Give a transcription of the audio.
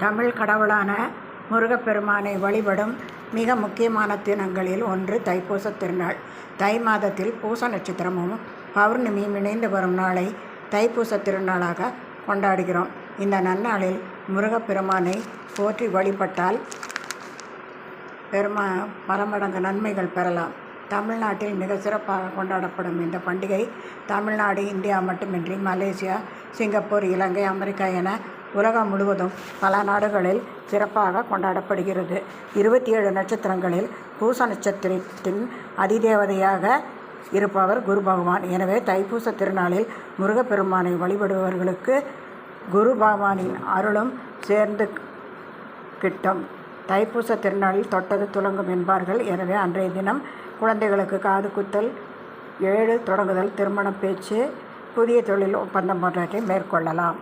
தமிழ் கடவுளான முருகப்பெருமானை வழிபடும் மிக முக்கியமான தினங்களில் ஒன்று தைப்பூசத் திருநாள். தை மாதத்தில் பூச நட்சத்திரமும் பௌர்ணமியும் இணைந்து வரும் நாளை தைப்பூசத் திருநாளாக கொண்டாடுகிறோம். இந்த நன்னாளில் முருகப்பெருமானை போற்றி வழிபட்டால் பல மடங்கு நன்மைகள் பெறலாம். தமிழ்நாட்டில் மிக சிறப்பாக கொண்டாடப்படும் இந்த பண்டிகை தமிழ்நாடு, இந்தியா மட்டுமின்றி மலேசியா, சிங்கப்பூர், இலங்கை, அமெரிக்கா என உலகம் முழுவதும் பல நாடுகளில் சிறப்பாக கொண்டாடப்படுகிறது. 27 நட்சத்திரங்களில் பூச நட்சத்திரத்தின் அதிதேவதையாக இருப்பவர் குரு பகவான். எனவே தைப்பூச திருநாளில் முருகப்பெருமானை வழிபடுபவர்களுக்கு குரு பகவானின் அருளும் சேர்ந்து கிட்டும். தைப்பூச திருநாளில் தொட்டது துலங்கும் என்பார்கள். எனவே அன்றைய தினம் குழந்தைகளுக்கு காது குத்தல், 7 தொடங்குதல், திருமண பேச்சு, புதிய தொழில் ஒப்பந்தம் போன்றவற்றை மேற்கொள்ளலாம்.